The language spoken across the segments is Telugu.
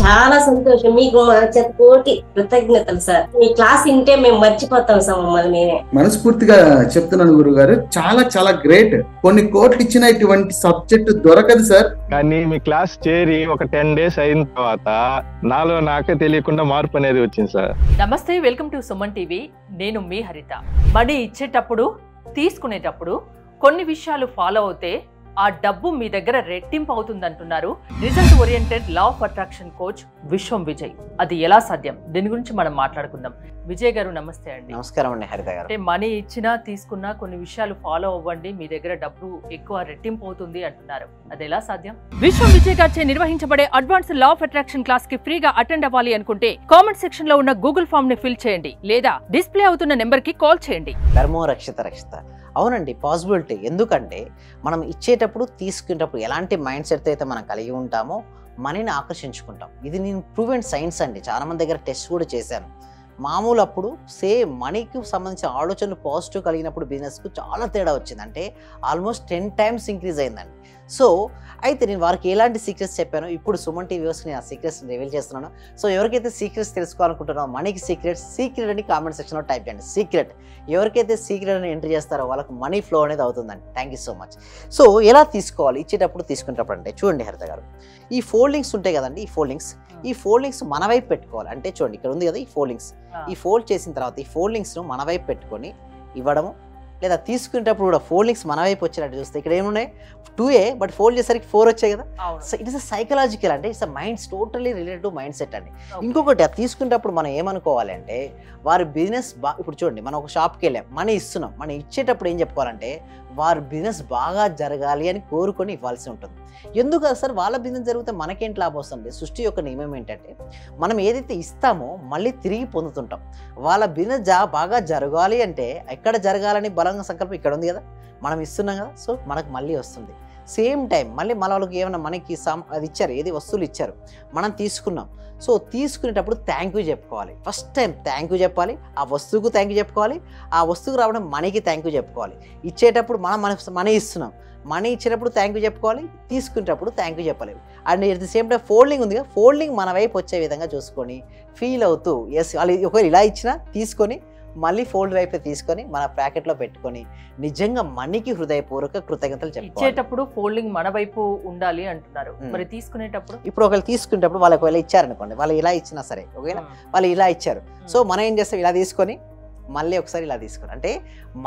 చాలా సంతోషం. మీకు మా చేత కోటి కృతజ్ఞతలు సార్. మీ క్లాస్ వింటే మేము మర్చిపోతాం సార్ మమ్మల్ని మేమే. మనస్ఫూర్తిగా చెప్తున్నాను గురువు గారు, చాలా చాలా గ్రేట్. కొన్ని కోట్లు ఇచ్చిన ఇటువంటి సబ్జెక్ట్ దొరకదు సార్. కానీ మీ క్లాస్ చేరి ఒక 10 days అయిన తర్వాత నాలో నాకే తెలియకుండా మార్పు అనేది వచ్చింది సార్. నమస్తే, వెల్కమ్ టు సుమన్ టీవీ. నేను మీ హరిత. మనీ ఇచ్చేటప్పుడు తీసుకునేటప్పుడు కొన్ని విషయాలు ఫాలో అవుతే ఆ డబ్బు మీ దగ్గర రెట్టింపు అవుతుంది అంటున్నారు result oriented law of attraction coach విశ్వం విజయ్. అది ఎలా సాధ్యం, దీని గురించి మనం మాట్లాడుకుందాం. విజయ్ గారు నమస్తే అండి. నమస్కారం అండి హరిత గారు. అంటే మనీ ఇచ్చినా తీసుకున్నా కొన్ని విషయాలు ఫాలో అవ్వండి, మీ దగ్గర డబ్బు ఎక్కువ రెట్టింపు అవుతుంది అంటున్నారు. అది ఎలా సాధ్యం? విశ్వం విజయ్ గారిచే నిర్వహించబడే advance law of attraction class కి ఫ్రీగా అటెండ్ అవ్వాలి అనుకుంటే కామెంట్ సెక్షన్ లో ఉన్న గూగుల్ ఫామ్ ని ఫిల్ చేయండి, లేదా డిస్ప్లే అవుతున్న నెంబర్ కి కాల్ చేయండి. ధర్మో రక్షిత రక్షిత. అవునండి, పాసిబిలిటీ. ఎందుకంటే మనం ఇచ్చేటప్పుడు తీసుకునేటప్పుడు ఎలాంటి మైండ్ సెట్ అయితే మనం కలిగి ఉంటామో మనీని ఆకర్షించుకుంటాం. ఇది నేను ప్రూవెన్ సైన్స్ అండి. చాలా మంది దగ్గర టెస్ట్ కూడా చేశాను. మామూలు అప్పుడు సేమ్ మనీకి సంబంధించిన ఆలోచనలు పాజిటివ్ కలిగినప్పుడు బిజినెస్కు చాలా తేడా వచ్చింది. అంటే ఆల్మోస్ట్ 10 times ఇంక్రీజ్ అయిందండి. సో అయితే నేను వారికి ఎలాంటి సీక్రెట్స్ చెప్పాను, ఇప్పుడు సుమన్ టీవీ వ్యూవర్స్కి నేను ఆ సీక్రెట్స్ రివీల్ చేస్తున్నాను. సో ఎవరికైతే సీక్రెట్స్ తెలుసుకోవాలనుకుంటున్నారో మనీకి సీక్రెట్ అని కామెంట్ సెక్షన్లో టైప్ చేయండి. సీక్రెట్. ఎవరికైతే సీక్రెట్ అని ఎంటర్ చేస్తారో వాళ్ళకి మనీ ఫ్లో అనేది అవుతుందండి. Thank you so much. So ఎలా తీసుకోవాలి ఇచ్చేటప్పుడు తీసుకునేటప్పుడు అంటే చూడండి హరిత గారు, ఈ ఫోల్డింగ్స్ ఉంటాయి కదండి, ఈ ఫోల్డింగ్స్ మన వైపు పెట్టుకోవాలి. అంటే చూడండి ఇక్కడ ఉంది కదా ఈ ఫోల్డింగ్స్, ఈ ఫోల్డ్ చేసిన తర్వాత ఈ ఫోల్డింగ్స్ను మన వైపు పెట్టుకొని ఇవ్వడము, లేదా తీసుకునేటప్పుడు కూడా ఫోల్డింగ్స్ మన వైపు వచ్చేటట్టు చూస్తే ఇక్కడ ఏమున్నాయి 2A, బట్ ఫోల్డ్ చేసరికి 4 వచ్చాయి కదా. సో ఇట్ ఇస్ సైకలాజికల్, అంటే it's minds totally related to mind set అండి. ఇంకొకటి అది తీసుకునేటప్పుడు మనం ఏమనుకోవాలి అంటే వారి బిజినెస్ ఇప్పుడు చూడండి, మనం ఒక షాప్కి వెళ్ళాం, మనీ ఇస్తున్నాం. మనం ఇచ్చేటప్పుడు ఏం చెప్పుకోవాలంటే వారి బిజినెస్ బాగా జరగాలి అని కోరుకొని ఇవ్వాల్సి ఉంటుంది. ఎందుకు సార్ వాళ్ళ బిజినెస్ జరిగితే మనకేంటి లాభం వస్తుంది? సృష్టి యొక్క నియమం ఏంటంటే మనం ఏదైతే ఇస్తామో మళ్ళీ తిరిగి పొందుతుంటాం. వాళ్ళ బిజినెస్ బాగా జరగాలి అంటే ఎక్కడ జరగాలని బలంగా సంకల్పం ఇక్కడ ఉంది కదా, మనం ఇస్తున్నాం కదా, సో మనకు మళ్ళీ వస్తుంది. సేమ్ టైం మళ్ళీ మన వాళ్ళకి ఏమైనా మనకి అది ఇచ్చారు, ఏది వస్తువులు ఇచ్చారు, మనం తీసుకున్నాం. సో తీసుకునేటప్పుడు థ్యాంక్ యూ చెప్పుకోవాలి. ఫస్ట్ టైం థ్యాంక్ యూ చెప్పాలి, ఆ వస్తువుకు థ్యాంక్ యూ చెప్పుకోవాలి, ఆ వస్తువుకు రావడం మనీకి థ్యాంక్ యూ చెప్పుకోవాలి. ఇచ్చేటప్పుడు మనీ ఇస్తున్నాం, మనీ ఇచ్చేటప్పుడు థ్యాంక్ యూ చెప్పుకోవాలి, తీసుకునేటప్పుడు థ్యాంక్ యూ చెప్పాలి. And at the same time folding ఉంది కదా, ఫోల్డింగ్ మన వైపు వచ్చే విధంగా చూసుకొని ఫీల్ అవుతూ ఎస్ వాళ్ళు ఒకవేళ ఇలా ఇచ్చినా తీసుకొని మళ్ళీ ఫోల్డ్ వైపు తీసుకొని మన ప్యాకెట్లో పెట్టుకొని నిజంగా మనీకి హృదయపూర్వక కృతజ్ఞతలు చెప్పాలి. ఇచ్చేటప్పుడు ఫోల్డింగ్ మన వైపు ఉండాలి అంటున్నారు, మరి తీసుకునేటప్పుడు? ఇప్పుడు ఒకవేళ తీసుకునేటప్పుడు వాళ్ళకి ఒకవేళ ఇచ్చారనుకోండి, వాళ్ళు ఇలా ఇచ్చినా సరే, ఓకేనా, వాళ్ళు ఇలా ఇచ్చారు, సో మనం ఏం చేస్తాం, ఇలా తీసుకొని మళ్ళీ ఒకసారి ఇలా తీసుకొని, అంటే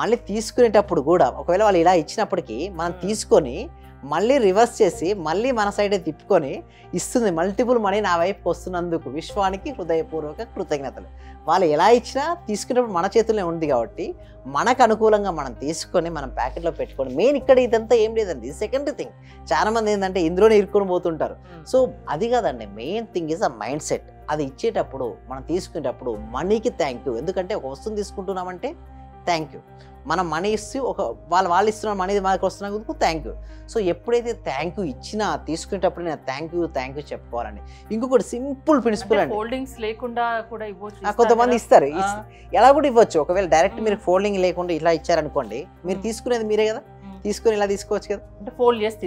మళ్ళీ తీసుకునేటప్పుడు కూడా ఒకవేళ వాళ్ళు ఇలా ఇచ్చినప్పటికీ మనం తీసుకొని మళ్ళీ రివర్స్ చేసి మళ్ళీ మన సైడే తిప్పుకొని ఇస్తుంది. మల్టిపుల్ మనీ నా వైపుకి వస్తున్నందుకు విశ్వానికి హృదయపూర్వక కృతజ్ఞతలు. వాళ్ళు ఎలా ఇచ్చినా తీసుకునేటప్పుడు మన చేతుల్లో ఉంది కాబట్టి మనకు అనుకూలంగా మనం తీసుకొని మనం ప్యాకెట్లో పెట్టుకొని, మెయిన్ ఇక్కడ ఇదంతా ఏం లేదండి, సెకండ్ థింగ్. చాలా మంది ఏంటంటే ఇందులోనే ఇరుక్కొని పోతుంటారు. సో అది కాదండి, main thing is a mind set. అది ఇచ్చేటప్పుడు మనం తీసుకునేటప్పుడు మనీకి థ్యాంక్ యూ. ఎందుకంటే ఒక వస్తువుని తీసుకుంటున్నామంటే థ్యాంక్ యూ, మనం మనీ ఇస్తూ వాళ్ళు ఇస్తున్న మనీ మనకు వస్తున్నందుకు థ్యాంక్ యూ. సో ఎప్పుడైతే థ్యాంక్ యూ ఇచ్చినా తీసుకునేటప్పుడు నేను థ్యాంక్ యూ చెప్పుకోవాలండి. ఇంకొకటి సింపుల్ ప్రిన్సిపల్ అండి, ఫోల్డింగ్స్ లేకుండా కూడా ఇవ్వచ్చు. కొంతమంది ఇస్తారు, ఎలా కూడా ఇవ్వచ్చు. ఒకవేళ డైరెక్ట్ మీరు ఫోల్డింగ్ లేకుండా ఇలా ఇచ్చారనుకోండి, మీరు తీసుకునేది మీరే కదా, తీసుకొని ఇలా తీసుకోవచ్చు కదా, అంటే ఫోల్డ్ చేసి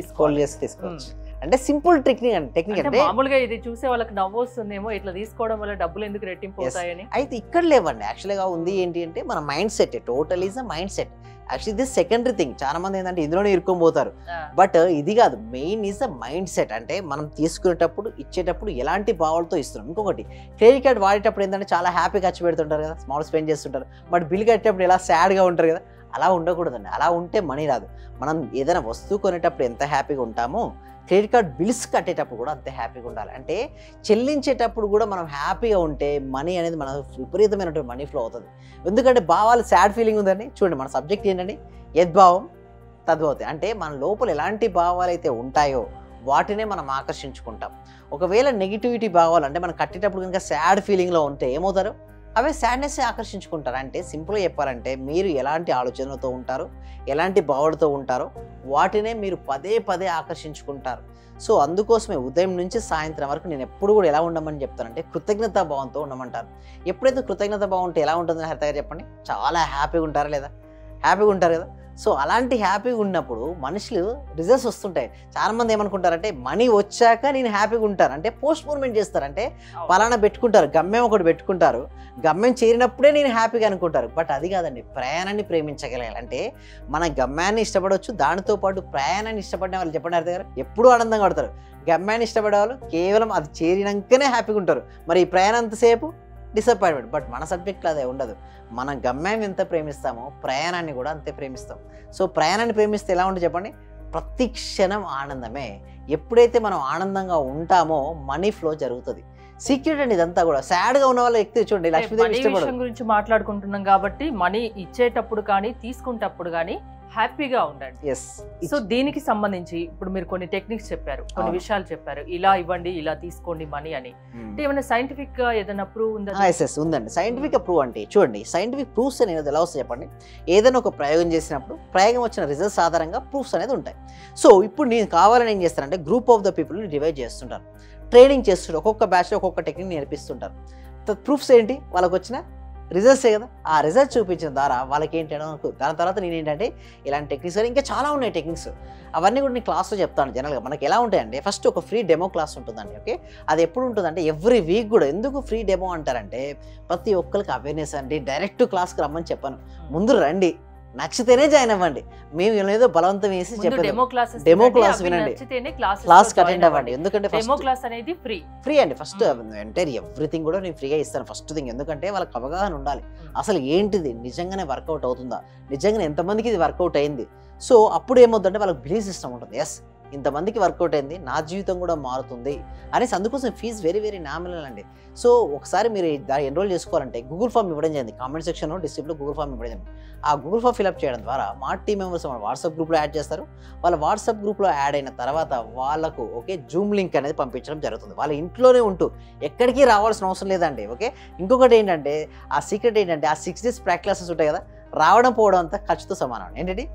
తీసుకోవచ్చు. అంటే సింపుల్ టెక్నిక్ అంటే మామూలుగా ఇది చూసే వాళ్ళకి నవ్వు వస్తుందేమో, ఇట్లా తీసుకోవడం వల్ల డబ్బులు ఎందుకు రెట్టింపు అవుతాయని. అయితే ఇక్కడ లేవండి, యాక్చువల్గా ఉంది ఏంటి అంటే మన mind set, total is a mind set. Actually ఇది సెకండరీ థింగ్. చాలా మంది ఏంటంటే ఇందులోనే ఇరుక్కొని పోతారు, బట్ ఇది కాదు, main is a mind set. అంటే మనం తీసుకునేటప్పుడు ఇచ్చేటప్పుడు ఎలాంటి భావాలతో ఇస్తున్నాం. ఇంకొకటి క్రెడిట్ కార్డ్ వాడేటప్పుడు ఏంటంటే చాలా హ్యాపీ ఖర్చు పెడుతుంటారు కదా, స్మాల్ స్పెండ్ చేస్తుంటారు, బట్ బిల్ కట్టేటప్పుడు ఎలా సాడ్గా ఉంటారు కదా. అలా ఉండకూడదండి, అలా ఉంటే మనీ రాదు. మనం ఏదైనా వస్తువు కొనేటప్పుడు ఎంత హ్యాపీగా ఉంటామో క్రెడిట్ కార్డ్ బిల్స్ కట్టేటప్పుడు కూడా అంతే హ్యాపీగా ఉండాలి. అంటే చెల్లించేటప్పుడు కూడా మనం హ్యాపీగా ఉంటే మనీ అనేది మన విపరీతమైనటువంటి మనీ ఫ్లో అవుతుంది. ఎందుకంటే భావాలు సాడ్ ఫీలింగ్ ఉందండి. చూడండి మన సబ్జెక్ట్ ఏంటండి, యద్భావం తద్భవతి. అంటే మన లోపల ఎలాంటి భావాలు అయితే ఉంటాయో వాటినే మనం ఆకర్షించుకుంటాం. ఒకవేళ నెగిటివిటీ భావాలు అంటే మనం కట్టేటప్పుడు కనుక సాడ్ ఫీలింగ్లో ఉంటే ఏమవుతారు, అవే సాడ్నెస్ ఆకర్షించుకుంటారు. అంటే సింపుల్గా చెప్పాలంటే మీరు ఎలాంటి ఆలోచనలతో ఉంటారో, ఎలాంటి భావాలతో ఉంటారో వాటినే మీరు పదే ఆకర్షించుకుంటారు. సో అందుకోసమే ఉదయం నుంచి సాయంత్రం వరకు నేను ఎప్పుడు కూడా ఎలా ఉండమని చెప్తానంటే కృతజ్ఞతా భావంతో ఉండమంటారు. ఎప్పుడైతే కృతజ్ఞతా భావం ఉంటే ఎలా ఉంటుందని హరిత గారు చెప్పండి, చాలా హ్యాపీగా ఉంటారా లేదా? హ్యాపీగా ఉంటారు కదా. సో అలాంటి హ్యాపీగా ఉన్నప్పుడు మనుషులు రిజల్ట్స్ వస్తుంటాయి. చాలా మంది ఏమనుకుంటారంటే మనీ వచ్చాక నేను హ్యాపీగా ఉంటాను అంటే పోస్ట్ పోన్మెంట్ చేస్తారు. అంటే పలానా పెట్టుకుంటారు, గమ్యం ఒకటి పెట్టుకుంటారు, గమ్యం చేరినప్పుడే నేను హ్యాపీగా అనుకుంటారు. బట్ అది కాదండి, ప్రయాణాన్ని ప్రేమించగలగాలి. అంటే మన గమ్యాన్ని ఇష్టపడవచ్చు, దానితో పాటు ప్రయాణాన్ని ఇష్టపడిన వాళ్ళు చెప్పండి గారు ఎప్పుడూ ఆనందంగా పడతారు. గమ్యాన్ని ఇష్టపడే వాళ్ళు కేవలం అది చేరినాకనే హ్యాపీగా ఉంటారు. మరి ఈ ప్రయాణం అంతసేపు డిసప్పాయింట్మెంట్. బట్ మన సబ్జెక్ట్లో అదే ఉండదు. మన గమ్యాన్ని ఎంత ప్రేమిస్తామో ప్రయాణాన్ని కూడా అంతే ప్రేమిస్తాం. సో ప్రయాణాన్ని ప్రేమిస్తే ఎలా ఉంటుంది చెప్పండి, ప్రతి క్షణం ఆనందమే. ఎప్పుడైతే మనం ఆనందంగా ఉంటామో మనీ ఫ్లో జరుగుతుంది. సీక్రెట్ అండి ఇదంతా కూడా. సాడ్గా ఉన్న వాళ్ళు ఎక్కువ చూడండి లక్ష్మీదేవి ఇష్టపడదు. గురించి మాట్లాడుకుంటున్నాం కాబట్టి మనీ ఇచ్చేటప్పుడు కానీ తీసుకునేటప్పుడు కానీ హ్యాపీగా ఉండండి. ఎస్. సో దీనికి సంబంధించి ఇప్పుడు మీరు కొన్ని టెక్నిక్స్ చెప్పారు, కొన్ని విషయాలు చెప్పారు, ఇలా ఇవ్వండి ఇలా తీసుకోండి మనీ అని. అంటే ఏమైనా సైంటిఫిక్ గా ఏదైనా ప్రూవ్ ఉందా? ఎస్ ఉందండి. సైంటిఫిక్ ప్రూవ్ అంటే చూడండి, సైంటిఫిక్ ప్రూఫ్స్ అనేది ఎలా వస్తాయి చెప్పండి. ఏదైనా ఒక ప్రయోగం చేసినప్పుడు ప్రయోగం వచ్చిన రిజల్ట్స్ ఆధారంగా ప్రూఫ్స్ అనేది ఉంటాయి. సో ఇప్పుడు నేను కావాలని ఏం చేస్తానంటే గ్రూప్ ఆఫ్ ద పీపుల్ని డివైడ్ చేస్తుంటారు, ట్రైనింగ్ చేస్తుంటారు, ఒక్కొక్క బ్యాచ్లో ఒక్కొక్క టెక్నిక్ నేర్పిస్తుంటారు. ప్రూఫ్స్ ఏంటి, వాళ్ళకి వచ్చిన రిజల్ట్సే కదా. ఆ రిజల్ట్ చూపించిన ద్వారా వాళ్ళకి ఏంటి అనుకో. దాని తర్వాత నేను ఏంటంటే ఇలాంటి టెక్నిక్స్ కానీ ఇంకా చాలా ఉన్నాయి టెక్నిక్స్, అవన్నీ కూడా నేను క్లాస్లో చెప్తాను. జనరల్గా మనకి ఎలా ఉంటాయంటే ఫస్ట్ ఒక ఫ్రీ డెమో క్లాస్ ఉంటుందండి. ఓకే, అది ఎప్పుడు ఉంటుందంటే ఎవ్రీ వీక్ కూడా. ఎందుకు ఫ్రీ డెమో అంటారంటే ప్రతి ఒక్కరికి అవేర్నెస్ అండి. డైరెక్ట్ క్లాస్కి రమ్మని చెప్పాను, ముందు రండి, నచ్చితేనే జాయిన్ అవ్వండి. మేము ఏదో బలవంతం వేసి చెప్పారు డెమో క్లాస్ వినండి, క్లాస్ అటెండ్ అవ్వండి. ఎందుకంటే డెమో క్లాస్ అనేది ఫ్రీ అండి. ఫస్ట్ ఎంటైర్ ఎవ్రీథింగ్ కూడా నేను ఫ్రీగా ఇస్తాను ఫస్ట్ థింగ్. ఎందుకంటే వాళ్ళకి అవగాహన ఉండాలి అసలు ఏంటిది, నిజంగానే వర్కౌట్ అవుతుందా, నిజంగానే ఎంతమందికి ఇది వర్కౌట్ అయింది. సో అప్పుడు ఏమవుతుందంటే వాళ్ళకి బిలీఫ్ సిస్టమ్ ఉంటుంది. ఎస్ ఇంతమందికి వర్కౌట్ అయింది, నా జీవితం కూడా మారుతుంది అనేసి. అందుకోసం ఫీజు వెరీ వెరీ నామినల్ అండి. సో ఒకసారి మీరు దాన్ని ఎన్రోల్ చేసుకోవాలంటే గూగుల్ ఫామ్ ఇవ్వడం జరిగింది. కామెంట్ సెక్షన్లో డిస్క్రిప్షన్లో గూగుల్ ఫామ్ ఇవ్వడం జరిగింది. ఆ గూగుల్ ఫామ్ ఫిల్అప్ చేయడం ద్వారా మా టీమ్ మెంబర్స్ మన వాట్సాప్ గ్రూప్లో యాడ్ చేస్తారు. వాళ్ళ వాట్సాప్ గ్రూప్లో యాడ్ అయిన తర్వాత వాళ్ళకు ఓకే జూమ్ లింక్ అనేది పంపించడం జరుగుతుంది. వాళ్ళ ఇంట్లోనే ఉంటూ ఎక్కడికి రావాల్సిన అవసరం లేదండి. ఓకే, ఇంకొకటి ఏంటంటే ఆ సీక్రెట్ ఏంటంటే ఆ 6 days ప్రాక్టీస్ క్లాసెస్ ఉంటాయి కదా, రావడం పోవడం అంతా ఖర్చుతో సమానం. ఏంటంటే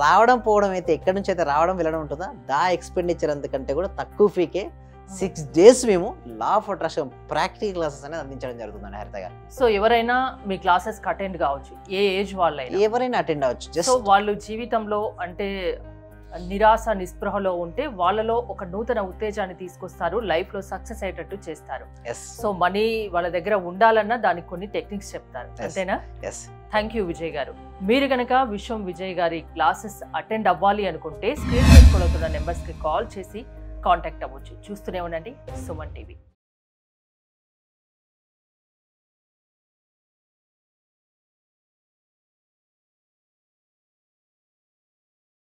రావడం పోవడం అయితే ఎక్కడి నుంచి అయితే రావడం వెళ్ళడం ఉంటుందా దా ఎక్స్పెండిచర్ అంతకంటే కూడా తక్కువ ఫీకే 6 days మేము law of attraction practical classes అనేది అందించడం జరుగుతుందండి హరిత గారు. సో ఎవరైనా మీ క్లాసెస్ అటెండ్ కావచ్చు, ఏ ఏజ్ వాళ్ళైనా ఎవరైనా అటెండ్ అవ్వచ్చు. సో జస్ట్ వాళ్ళు జీవితంలో అంటే నిరాశ నిస్పృహలో ఉంటే వాళ్ళలో ఒక నూతన ఉత్తేజాన్ని తీసుకొస్తారు, లైఫ్ లో సక్సెస్ అయ్యేటట్టు చేస్తారు. సో మనీ వాళ్ళ దగ్గర ఉండాలన్నా దానికి కొన్ని టెక్నిక్స్ చెప్తారు, అంతేనా? థ్యాంక్ యూ విజయ్ గారు. మీరు గనక విశ్వం విజయ్ గారి క్లాసెస్ అటెండ్ అవ్వాలి అనుకుంటే స్క్రీన్ మీద స్క్రోల్ అవుతున్న నెంబర్స్ కి కాల్ చేసి కాంటాక్ట్ అవ్వచ్చు. చూస్తూనే ఉండండి సుమన్ టీవీ.